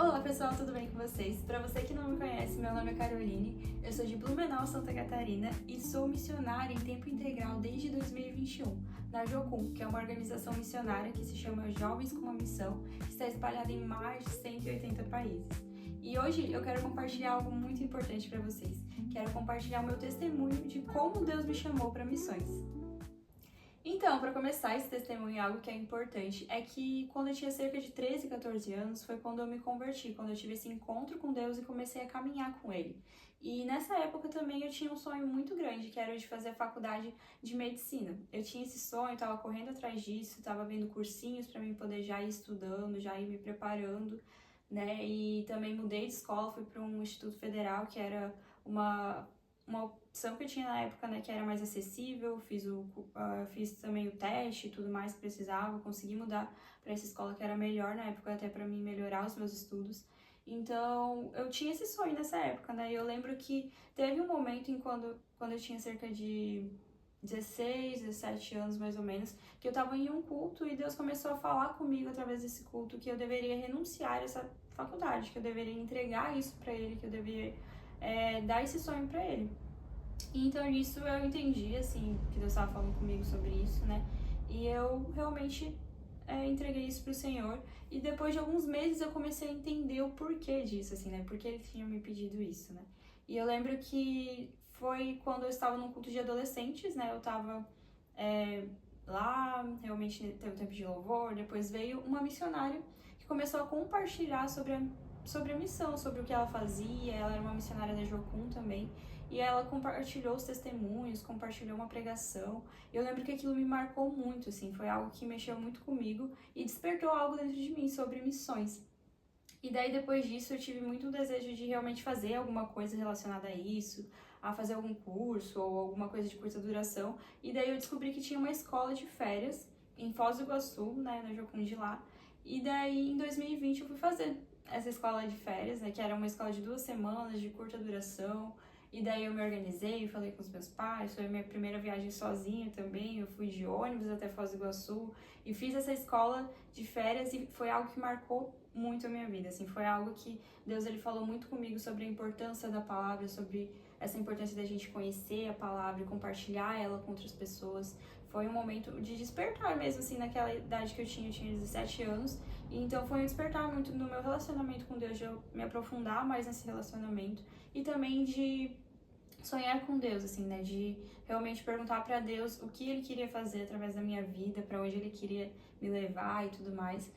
Olá pessoal, tudo bem com vocês? Para você que não me conhece, meu nome é Caroline, eu sou de Blumenau, Santa Catarina e sou missionária em tempo integral desde 2021, na Jocum, que é uma organização missionária que se chama Jovens com uma Missão, que está espalhada em mais de 180 países. E hoje eu quero compartilhar algo muito importante para vocês. Quero compartilhar o meu testemunho de como Deus me chamou para missões. Então, para começar esse testemunho, algo que é importante é que quando eu tinha cerca de 13, 14 anos, foi quando eu me converti, quando eu tive esse encontro com Deus e comecei a caminhar com Ele. E nessa época também eu tinha um sonho muito grande, que era de fazer a faculdade de medicina. Eu tinha esse sonho, estava correndo atrás disso, estava vendo cursinhos para mim poder já ir estudando, já ir me preparando, né? E também mudei de escola, fui para um instituto federal, que era uma opção que eu tinha na época, né, que era mais acessível, fiz também o teste e tudo mais que precisava, consegui mudar para essa escola que era melhor na época, até para mim melhorar os meus estudos. Então, eu tinha esse sonho nessa época, né, e eu lembro que teve um momento quando eu tinha cerca de 16, 17 anos mais ou menos, que eu tava em um culto e Deus começou a falar comigo através desse culto que eu deveria renunciar a essa faculdade, que eu deveria entregar isso para Ele, que eu deveria dar esse sonho pra Ele. E então nisso eu entendi, assim, que Deus estava falando comigo sobre isso, né? E eu realmente entreguei isso pro Senhor. E depois de alguns meses eu comecei a entender o porquê disso, assim, né? Porque Ele tinha me pedido isso, né? E eu lembro que foi quando eu estava num culto de adolescentes, né? Eu tava lá, realmente teve um tempo de louvor. Depois veio uma missionária que começou a compartilhar sobre a missão, sobre o que ela fazia. Ela era uma missionária da Jocum também, e ela compartilhou os testemunhos, compartilhou uma pregação. Eu lembro que aquilo me marcou muito, assim, foi algo que mexeu muito comigo e despertou algo dentro de mim sobre missões. E daí, depois disso, eu tive muito desejo de realmente fazer alguma coisa relacionada a isso, a fazer algum curso ou alguma coisa de curta duração. E daí eu descobri que tinha uma escola de férias em Foz do Iguaçu, né, na Jocum de lá. E daí, em 2020, eu fui fazer essa escola de férias, né, que era uma escola de 2 semanas, de curta duração. E daí eu me organizei, falei com os meus pais, foi a minha primeira viagem sozinha também, eu fui de ônibus até Foz do Iguaçu e fiz essa escola de férias e foi algo que marcou muito a minha vida, assim, foi algo que Deus ele falou muito comigo sobre a importância da palavra, sobre essa importância da gente conhecer a palavra e compartilhar ela com outras pessoas. Foi um momento de despertar mesmo, assim, naquela idade que eu tinha 17 anos, e então foi um despertar muito no meu relacionamento com Deus, de eu me aprofundar mais nesse relacionamento e também de sonhar com Deus, assim, né, de realmente perguntar para Deus o que Ele queria fazer através da minha vida, para onde Ele queria me levar e tudo mais.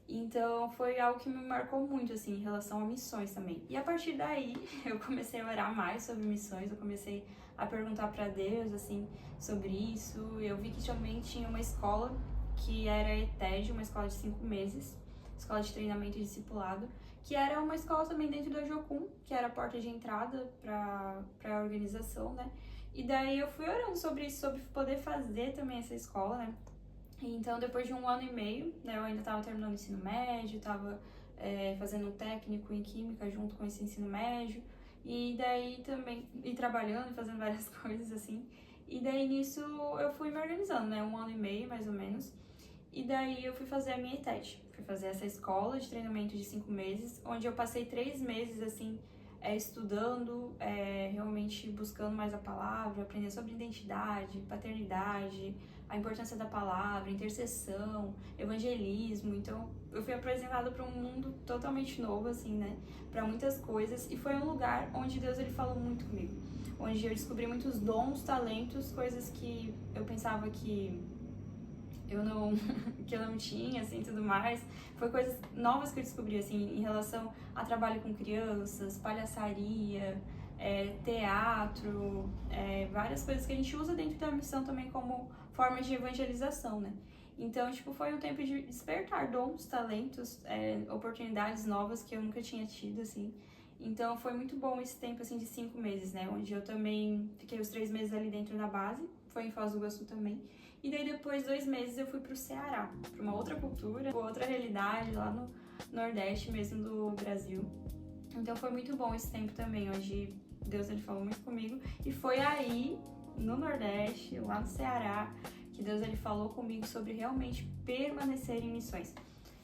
Então foi algo que me marcou muito, assim, em relação a missões também. E a partir daí eu comecei a orar mais sobre missões, eu comecei a perguntar para Deus, assim, sobre isso. Eu vi que também tinha uma escola que era ETED, uma escola de 5 meses, escola de treinamento e discipulado, que era uma escola também dentro da Jocum, que era a porta de entrada para a organização, né? E daí eu fui orando sobre isso, sobre poder fazer também essa escola, né? Então, depois de 1 ano e meio, né, eu ainda estava terminando o ensino médio, estava fazendo um técnico em química junto com esse ensino médio, e daí também, e trabalhando, fazendo várias coisas assim. E daí nisso eu fui me organizando, né, 1 ano e meio mais ou menos. E daí eu fui fazer a minha ETED, fui fazer essa escola de treinamento de 5 meses, onde eu passei 3 meses, assim, estudando, realmente buscando mais a palavra, aprendendo sobre identidade, paternidade, a importância da palavra, intercessão, evangelismo. Então, eu fui apresentada para um mundo totalmente novo, assim, né, para muitas coisas, e foi um lugar onde Deus, ele falou muito comigo, onde eu descobri muitos dons, talentos, coisas que eu pensava que eu não tinha, assim, tudo mais. Foi coisas novas que eu descobri, assim, em relação a trabalho com crianças, palhaçaria, teatro, várias coisas que a gente usa dentro da missão também como forma de evangelização, né? Então, tipo, foi um tempo de despertar dons, talentos, oportunidades novas que eu nunca tinha tido, assim. Então, foi muito bom esse tempo, assim, de 5 meses, né? Onde eu também fiquei os 3 meses ali dentro da base, foi em Foz do Iguaçu também. E daí, depois, 2 meses, eu fui pro Ceará, pra uma outra cultura, outra realidade, lá no Nordeste mesmo do Brasil. Então, foi muito bom esse tempo também, onde Deus, ele falou muito comigo. E foi aí, no Nordeste, lá no Ceará, que Deus, ele falou comigo sobre realmente permanecer em missões.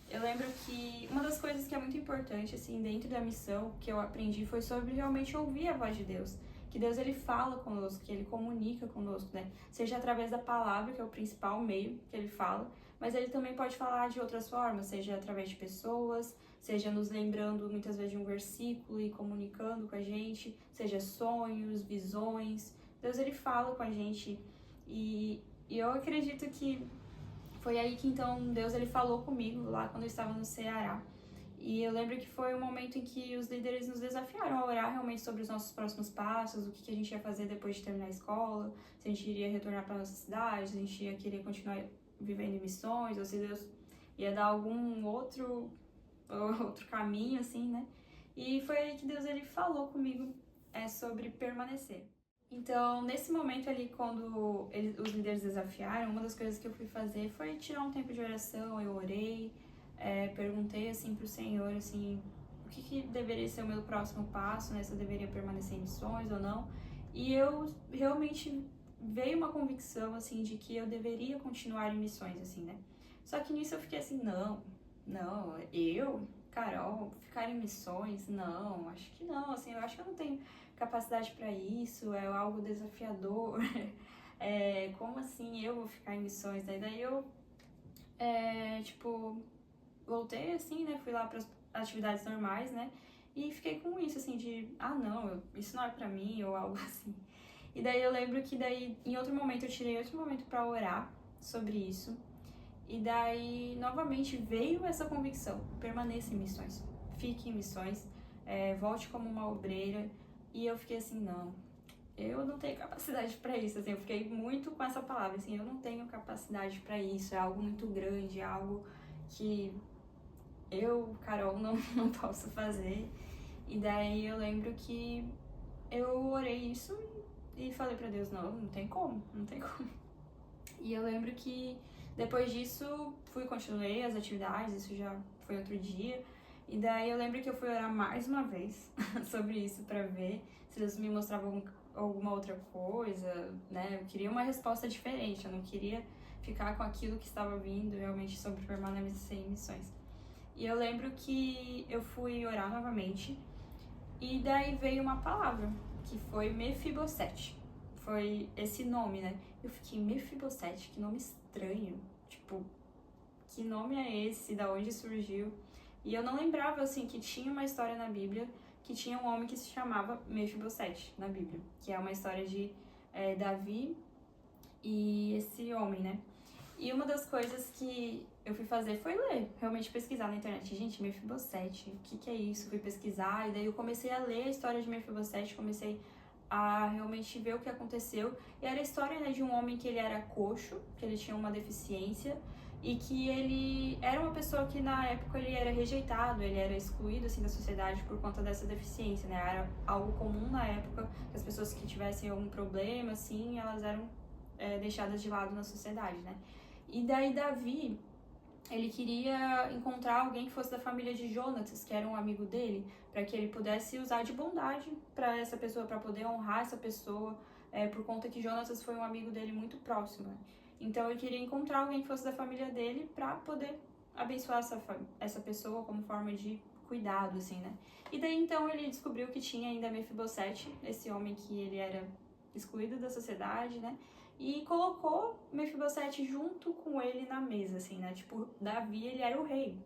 Eu lembro que uma das coisas que é muito importante, assim, dentro da missão que eu aprendi foi sobre realmente ouvir a voz de Deus. Que Deus, ele fala conosco, que ele comunica conosco, né? Seja através da palavra, que é o principal meio que ele fala, mas ele também pode falar de outras formas, seja através de pessoas, seja nos lembrando muitas vezes de um versículo e comunicando com a gente, seja sonhos, visões. Deus, ele fala com a gente e eu acredito que foi aí que então Deus, ele falou comigo lá quando eu estava no Ceará. E eu lembro que foi um momento em que os líderes nos desafiaram a orar realmente sobre os nossos próximos passos, o que a gente ia fazer depois de terminar a escola, se a gente iria retornar para nossa cidade, se a gente ia querer continuar vivendo em missões, ou se Deus ia dar algum outro caminho, assim, né? E foi aí que Deus, ele falou comigo sobre permanecer. Então, nesse momento ali, quando os líderes desafiaram, uma das coisas que eu fui fazer foi tirar um tempo de oração. Eu orei, perguntei, assim, pro Senhor, assim, o que deveria ser o meu próximo passo, né? Se eu deveria permanecer em missões ou não. E eu realmente veio uma convicção, assim, de que eu deveria continuar em missões, assim, né? Só que nisso eu fiquei assim, não, Carol, ficar em missões? Não, acho que não, assim, eu acho que eu não tenho capacidade para isso, é algo desafiador. Como assim eu vou ficar em missões? Daí eu, voltei assim, né? Fui lá para as atividades normais, né? E fiquei com isso, assim, de, não, isso não é para mim, ou algo assim. E daí eu lembro que daí, em outro momento, eu tirei outro momento para orar sobre isso. E daí, novamente, veio essa convicção, permaneça em missões, fique em missões, volte como uma obreira. E eu fiquei assim, não, eu não tenho capacidade para isso, assim, eu fiquei muito com essa palavra, assim, eu não tenho capacidade para isso, é algo muito grande, é algo que eu, Carol, não posso fazer. E daí eu lembro que eu orei isso e falei para Deus, não tem como. E eu lembro que depois disso continuei as atividades, isso já foi outro dia. E daí eu lembro que eu fui orar mais uma vez sobre isso para ver se Deus me mostrava alguma outra coisa, né? Eu queria uma resposta diferente, eu não queria ficar com aquilo que estava vindo realmente sobre permanecer em missões. E eu lembro que eu fui orar novamente e daí veio uma palavra, que foi Mefibosete. Foi esse nome, né? Eu fiquei, Mefibosete, que nome estranho. Tipo, que nome é esse? Da onde surgiu? E eu não lembrava, assim, que tinha uma história na Bíblia que tinha um homem que se chamava Mefibosete na Bíblia, que é uma história de Davi e esse homem, né? E uma das coisas que eu fui fazer foi ler, realmente pesquisar na internet. Gente, Mefibosete, o que é isso? Fui pesquisar e daí eu comecei a ler a história de Mefibosete, comecei a realmente ver o que aconteceu. E era a história, né, de um homem que ele era coxo, que ele tinha uma deficiência e que ele era uma pessoa que na época ele era rejeitado, ele era excluído assim da sociedade por conta dessa deficiência, né? Era algo comum na época que as pessoas que tivessem algum problema assim, elas eram deixadas de lado na sociedade, né? E daí Davi, ele queria encontrar alguém que fosse da família de Jonatas, que era um amigo dele, para que ele pudesse usar de bondade para essa pessoa, para poder honrar essa pessoa, por conta que Jonatas foi um amigo dele muito próximo, né? Então ele queria encontrar alguém que fosse da família dele para poder abençoar essa pessoa como forma de cuidado, assim, né? E daí então ele descobriu que tinha ainda Mefibosete, esse homem que ele era excluído da sociedade, né? E colocou Mefibosete junto com ele na mesa, assim, né? Tipo, Davi, ele era o rei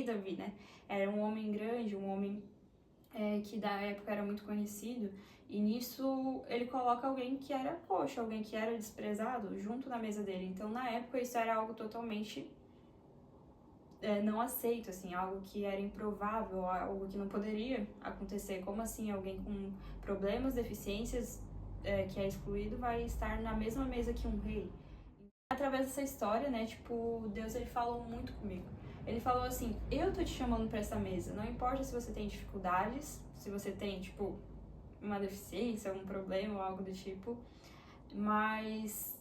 Davi, né? Era um homem grande, um homem que da época era muito conhecido, e nisso ele coloca alguém que era coxo, alguém que era desprezado, junto na mesa dele. Então, na época, isso era algo totalmente não aceito, assim, algo que era improvável, algo que não poderia acontecer. Como assim alguém com problemas, deficiências, que é excluído, vai estar na mesma mesa que um rei? Através dessa história, né, tipo, Deus, ele falou muito comigo. Ele falou assim, eu tô te chamando pra essa mesa, não importa se você tem dificuldades, se você tem, tipo, uma deficiência, um problema ou algo do tipo, mas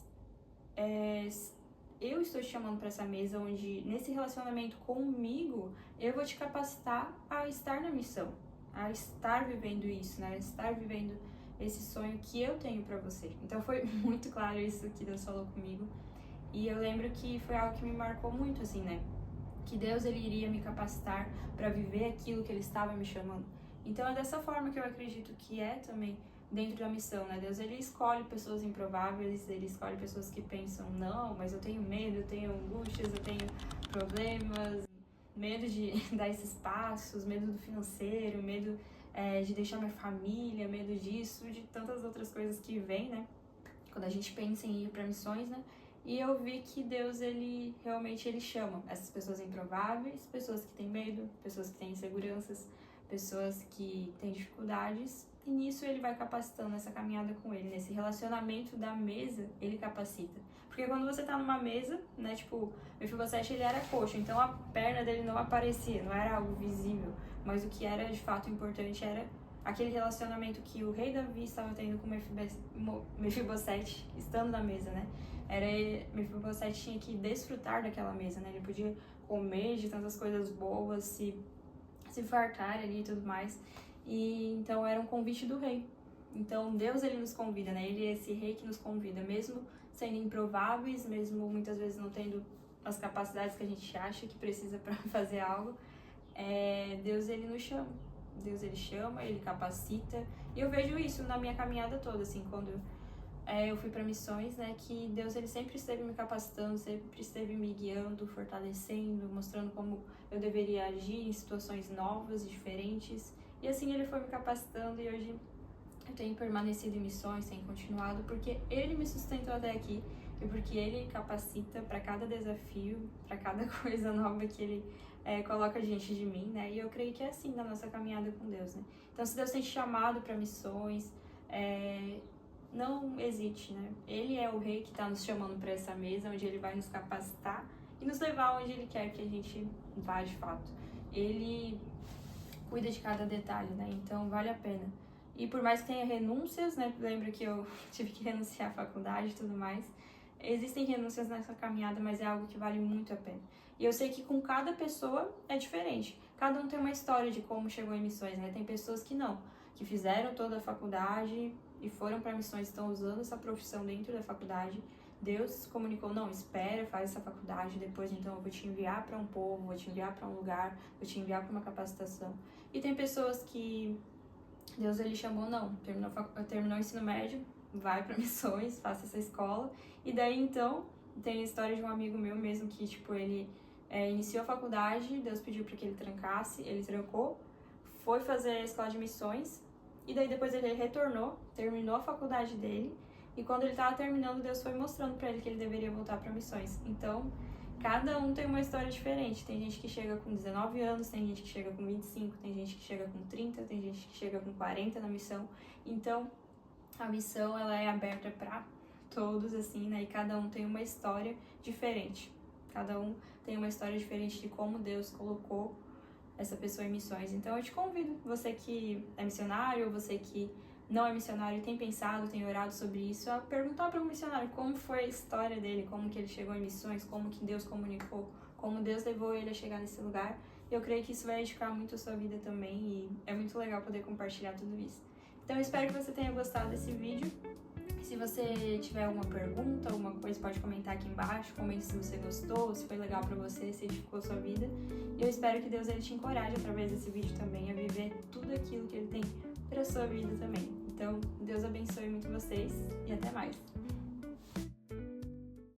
eu estou te chamando para essa mesa onde, nesse relacionamento comigo, eu vou te capacitar a estar na missão, a estar vivendo isso, né, a estar vivendo esse sonho que eu tenho para você. Então foi muito claro isso que Deus falou comigo. E eu lembro que foi algo que me marcou muito, assim, né? que Deus ele iria me capacitar para viver aquilo que ele estava me chamando. Então é dessa forma que eu acredito que é também dentro da missão, né? Deus ele escolhe pessoas improváveis, ele escolhe pessoas que pensam, não, mas eu tenho medo, eu tenho angústias, eu tenho problemas, medo de dar esses passos, medo do financeiro, medo de deixar minha família, medo disso, de tantas outras coisas que vem, né? Quando a gente pensa em ir para missões, né? E eu vi que Deus, ele realmente ele chama essas pessoas improváveis, pessoas que têm medo, pessoas que têm inseguranças, pessoas que têm dificuldades, e nisso ele vai capacitando essa caminhada com ele, nesse relacionamento da mesa, ele capacita. Porque quando você tá numa mesa, né, tipo, Mefibosete ele era coxo, então a perna dele não aparecia, não era algo visível, mas o que era de fato importante era aquele relacionamento que o rei Davi estava tendo com Mefibosete, estando na mesa, né? Mefibosete tinha que desfrutar daquela mesa, né? Ele podia comer de tantas coisas boas, se fartar ali e tudo mais. E então era um convite do rei. Então Deus ele nos convida, né? Ele é esse rei que nos convida, mesmo sendo improváveis, mesmo muitas vezes não tendo as capacidades que a gente acha que precisa para fazer algo. Deus ele nos chama. Deus ele chama, ele capacita. E eu vejo isso na minha caminhada toda, assim, quando eu fui para missões, né, que Deus ele sempre esteve me capacitando, sempre esteve me guiando, fortalecendo, mostrando como eu deveria agir em situações novas e diferentes. E assim ele foi me capacitando e hoje eu tenho permanecido em missões, tenho continuado, porque ele me sustentou até aqui e porque ele capacita para cada desafio, para cada coisa nova que ele coloca diante de mim, né? E eu creio que é assim na nossa caminhada com Deus, né? Então, se Deus tem te chamado para missões, não hesite, né? Ele é o rei que está nos chamando para essa mesa, onde ele vai nos capacitar e nos levar onde ele quer que a gente vá de fato. Ele cuida de cada detalhe, né? Então, vale a pena. E por mais que tenha renúncias, né? Lembro que eu tive que renunciar à faculdade e tudo mais. Existem renúncias nessa caminhada, mas é algo que vale muito a pena. E eu sei que com cada pessoa é diferente. Cada um tem uma história de como chegou em missões, né? Tem pessoas que não, que fizeram toda a faculdade e foram para missões, estão usando essa profissão dentro da faculdade. Deus comunicou, não, espera, faz essa faculdade, depois então eu vou te enviar para um povo, vou te enviar para um lugar, vou te enviar para uma capacitação. E tem pessoas que Deus ele chamou, não, terminou o ensino médio, vai para missões, faça essa escola. E daí então, tem a história de um amigo meu mesmo que, tipo, ele iniciou a faculdade, Deus pediu para que ele trancasse, ele trancou, foi fazer a escola de missões, e daí depois ele retornou, terminou a faculdade dele, e quando ele estava terminando, Deus foi mostrando para ele que ele deveria voltar para missões. Então, cada um tem uma história diferente. Tem gente que chega com 19 anos, tem gente que chega com 25, tem gente que chega com 30, tem gente que chega com 40 na missão. Então, a missão ela é aberta para todos, assim, né? E cada um tem uma história diferente. Cada um tem uma história diferente de como Deus colocou essa pessoa em missões. Então, eu te convido, você que é missionário, você que não é missionário e tem pensado, tem orado sobre isso, a perguntar para um missionário como foi a história dele, como que ele chegou em missões, como que Deus comunicou, como Deus levou ele a chegar nesse lugar. Eu creio que isso vai edificar muito a sua vida também e é muito legal poder compartilhar tudo isso. Então eu espero que você tenha gostado desse vídeo. Se você tiver alguma pergunta, alguma coisa, pode comentar aqui embaixo, comente se você gostou, se foi legal pra você, se edificou a sua vida. E eu espero que Deus ele te encoraje através desse vídeo também a viver tudo aquilo que ele tem pra sua vida também. Então, Deus abençoe muito vocês e até mais!